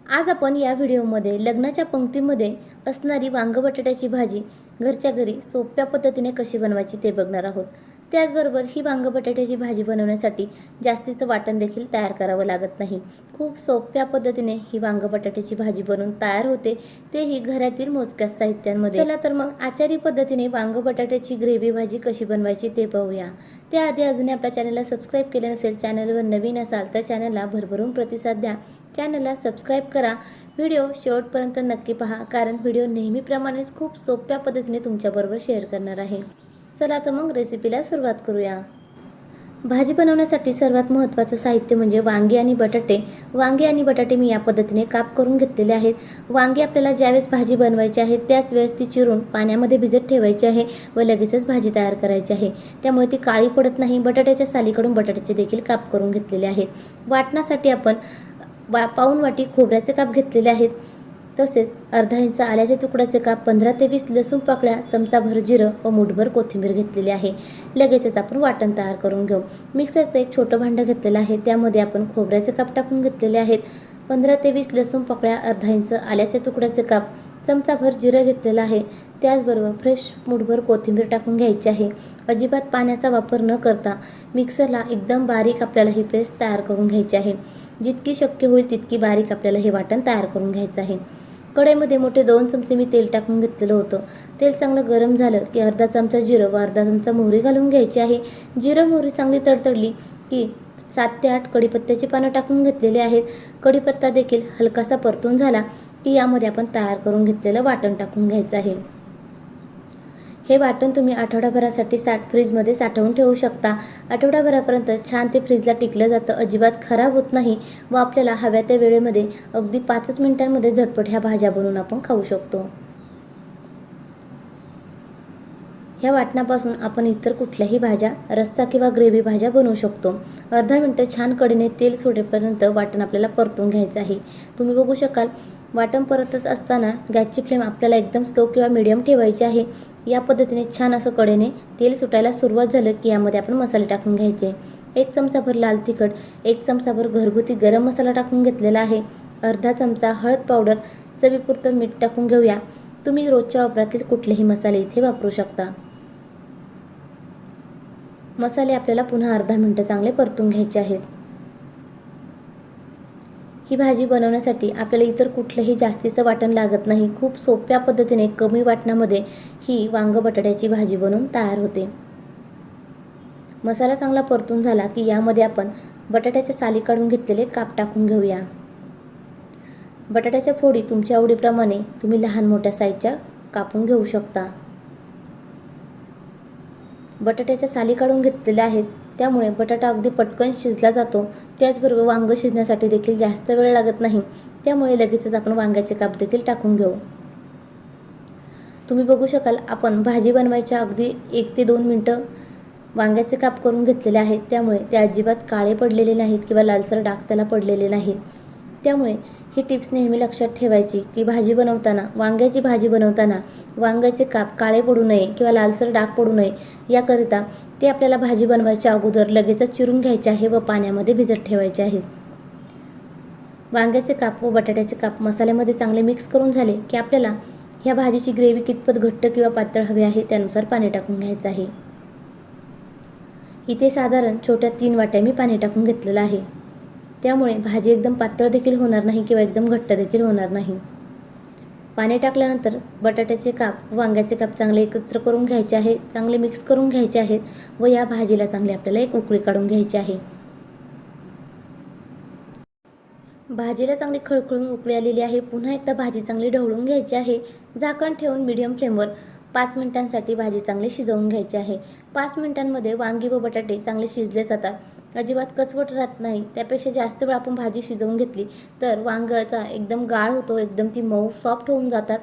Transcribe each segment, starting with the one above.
आज आपण या व्हिडिओमध्ये लग्नाच्या पंक्तीमध्ये असणारी वांग बटाट्याची भाजी घरच्या घरी सोप्या पद्धतीने कशी बनवायची ते बघणार आहोत। त्याचबरोबर ही वांग बटाट्याची भाजी बनवण्यासाठी जास्तीचं वाटण देखील तयार करावं लागत नाही। खूप सोप्या पद्धतीने ही वांग बटाट्याची भाजी बनवून तयार होते, तेही घरातील मोजक्या साहित्यांमध्ये। चला तर मग आचारी पद्धतीने वांग बटाट्याची ग्रेव्ही भाजी कशी बनवायची ते पाहूया। त्याआधी अजूनही आपल्या चॅनलला सबस्क्राईब केले नसेल, चॅनलवर नवीन असाल तर चॅनलला भरभरून प्रतिसाद द्या, चॅनलला सबस्क्राईब करा। व्हिडिओ शेवटपर्यंत नक्की पहा, कारण व्हिडिओ नेहमीप्रमाणेच खूप सोप्या पद्धतीने तुमच्याबरोबर शेअर करणार आहे। चला तर मग रेसिपीला सुरुवात करूया। भाजी बनवण्यासाठी सर्वात महत्त्वाचं साहित्य म्हणजे वांगी आणि बटाटे। वांगी आणि बटाटे मी या पद्धतीने काप करून घेतलेले आहेत। वांगी आपल्याला ज्यावेळेस भाजी बनवायची आहे त्याच वेळेस ती चिरून पाण्यामध्ये भिजत ठेवायची आहे व लगेचच भाजी तयार करायची आहे, त्यामुळे ती काळी पडत नाही। बटाट्याच्या सालीकडून बटाट्याचे देखील काप करून घेतलेले आहेत। वाटणासाठी आपण पाऊण वाटी खोबऱ्याचे काप घेतलेले आहेत, तसेच अर्धा इंच आल्याचे तुकड्याचे काप, 15 ते 20 लसूण पाकळ्या, चमचाभर जिरं व मुठभर कोथिंबीर घेतलेली आहे। लगेचच आपण वाटण तयार करून घेऊ। मिक्सरचं एक छोटं भांडं घेतलेलं आहे, त्यामध्ये आपण खोबऱ्याचे काप टाकून घेतलेले आहेत, 15 ते 20 लसूण पाकळ्या, अर्धा इंच आल्याच्या तुकड्याचे काप, चमचाभर जिरं घेतलेलं आहे, त्याचबरोबर फ्रेश मुठभर कोथिंबीर टाकून घ्यायची आहे। अजिबात पाण्याचा वापर न करता मिक्सरला एकदम बारीक आपल्याला ही पेस्ट तयार करून घ्यायची आहे। जितकी शक्य होईल तितकी बारीक आपल्याला हे वाटण तयार करून घ्यायचं आहे। कढईमध्ये मोठे 2 चमचे मी तेल टाकून घेतलेलं होतं। तेल चांगलं गरम झालं की अर्धा चमचा जिरं व अर्धा चमचा मोहरी घालून घ्यायची आहे। जिरं मोहरी चांगली तडतडली की 7 ते 8 कढीपत्त्याची पानं टाकून घेतलेले आहेत। कढीपत्ता देखील हलकासा परतून झाला की यामध्ये आपण तयार करून घेतलेलं वाटण टाकून घ्यायचं आहे। हे वाटण तुम्ही आठवडाभरासाठी फ्रीजमध्ये साठवून ठेवू शकता। आठवडाभरापर्यंत छान ते फ्रीजला टिकलं जातं, अजिबात खराब होत नाही व आपल्याला हव्या त्या वेळेमध्ये अगदी 5 मिनिटांमध्ये झटपट ह्या भाज्या बनवून आपण खाऊ शकतो। ह्या वाटणापासून आपण इतर कुठल्याही भाज्या, रस्सा किंवा ग्रेव्ही भाज्या बनवू शकतो। अर्धा मिनिट छान कढीने तेल सोडेपर्यंत वाटण आपल्याला परतून घ्यायचं आहे। तुम्ही बघू शकाल वाटण परतत असताना गॅसची फ्लेम आपल्याला एकदम स्लो किंवा मीडियम ठेवायची आहे। या पद्धतीने छान असं कढईने तेल सुटायला सुरुवात झालं की यामध्ये आपण मसाले टाकून घ्यायचे। 1 चमचाभर लाल तिखट, 1 चमचाभर घरगुती गरम मसाला टाकून घेतलेला आहे, अर्धा चमचा हळद पावडर, चवीपुरतं मीठ टाकून घेऊया। तुम्ही रोजच्या वापरातील कुठलेही मसाले इथे वापरू शकता। मसाले आपल्याला पुन्हा अर्धा मिनिट चांगले परतून घ्यायचे आहेत। ही भाजी बनवण्यासाठी आपल्याला इतर कुठलंही जास्तीचं वाटण लागत नाही। खूप सोप्या पद्धतीने कमी वाटणामध्ये ही वांग बटाट्याची भाजी बनवून तयार होते। मसाला चांगला परतून झाला की यामध्ये आपण बटाट्याच्या साली काढून घेतलेले काप टाकून घेऊया। बटाट्याच्या फोडी तुमच्या आवडीप्रमाणे तुम्ही लहान मोठ्या साईजच्या कापून घेऊ शकता। बटाट्याच्या साली काढून घेतलेल्या आहेत, त्यामुळे बटाटा अगदी पटकन शिजला जातो। त्याचबरोबर वांग शिजण्यासाठी देखील जास्त वेळ लागत नाही, त्यामुळे लगेचच आपण वांग्याचे काप देखील टाकून घेऊ। तुम्ही बघू शकाल आपण भाजी बनवायच्या अगदी 1 ते 2 मिनिटं वांग्याचे काप करून घेतलेले आहेत, त्यामुळे ते अजिबात काळे पडलेले नाहीत किंवा लालसर डाग त्याला पडलेले नाहीत। त्यामुळे ही टिप्स नेहमी लक्षात ठेवायची की भाजी बनवताना, वांग्याची भाजी बनवताना वांग्याचे काप काळे पडू नये किंवा लालसर डाग पडू नये, याकरिता ते आपल्याला भाजी बनवायच्या अगोदर लगेचच चिरून घ्यायचे आहे व पाण्यामध्ये भिजत ठेवायचे आहेत। वांग्याचे काप व बटाट्याचे काप मसाल्यामध्ये चांगले मिक्स करून झाले की आपल्याला ह्या भाजीची ग्रेव्ही कितपत घट्ट किंवा पातळ हवी आहे त्यानुसार पाणी टाकून घ्यायचं आहे। इथे साधारण छोट्या 3 वाट्या मी पाणी टाकून घेतलेलं आहे, त्यामुळे भाजी एकदम पातळ देखील होणार नाही किंवा एकदम घट्ट देखील होणार नाही। पाणी टाकल्यानंतर बटाट्याचे काप व वांग्याचे काप चांगले एकत्र करून घ्यायचे आहे, चांगले मिक्स करून घ्यायचे आहेत व या भाजीला चांगली आपल्याला एक उकळी काढून घ्यायची आहे। भाजीला चांगली खळखळून उकळी आलेली आहे। पुन्हा एकदा भाजी चांगली ढवळून घ्यायची आहे। झाकण ठेवून मीडियम फ्लेमवर 5 मिनिटांसाठी भाजी चांगली शिजवून घ्यायची आहे। 5 मिनिटांमध्ये वांगी व बटाटे चांगले शिजले जातात, अजिबात कचवट राहत नाही। त्यापेक्षा जास्त वेळ आपण भाजी शिजवून घेतली तर वांग्याचा एकदम गाळ होतो, एकदम ती मऊ सॉफ्ट होऊन जातात।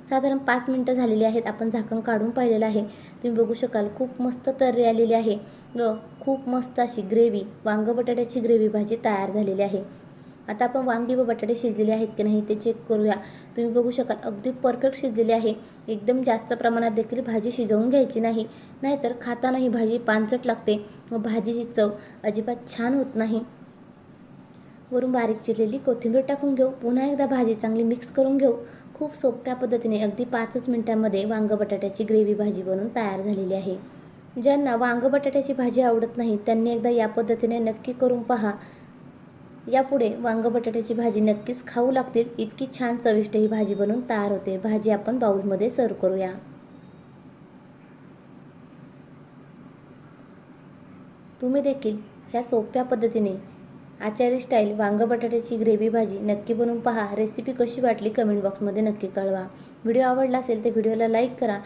साधारण 5 मिनिटं झालेली आहेत, आपण झाकण काढून पाहिलेलं आहे। तुम्ही बघू शकाल खूप मस्त तर्री आलेली आहे व खूप मस्त अशी ग्रेव्ही, वांग बटाट्याची ग्रेव्ही भाजी तयार झालेली आहे। आता आपण वांगी व बटाटे शिजलेले आहेत की नाही ते चेक करूया। तुम्ही बघू शकाल अगदी परफेक्ट शिजलेली आहे। एकदम जास्त प्रमाणात देखील भाजी शिजवून घ्यायची नाही, नाहीतर खाताना ही भाजी पानसट लागते व भाजीची चव अजिबात छान होत नाही। वरून बारीक चिरलेली कोथिंबीर टाकून घेऊ. पुन्हा एकदा भाजी चांगली मिक्स करून घेऊ. खूप सोप्या पद्धतीने अगदी 5च मिनिटांमध्ये वांग बटाट्याची ग्रेव्ही भाजी बनून तयार झालेली आहे. ज्यांना वांग बटाट्याची भाजी आवडत नाही त्यांनी एकदा या पद्धतीने नक्की करून पहा. यापुढे वांग बटाट्याची भाजी नक्कीच खाऊ लागतील. इतकी छान चविष्ट ही भाजी बनून तयार होते. भाजी आपण बाउलमध्ये सर्व करूया. तुम्ही देखील ह्या सोप्या पद्धतीने आचारी स्टाईल वांग बटाट्याची ग्रेव्ही भाजी नक्की बनवून पहा. रेसिपी कशी वाटली कमेंट बॉक्समध्ये नक्की कळवा. व्हिडिओ आवडला असेल तर व्हिडिओला लाईक करा.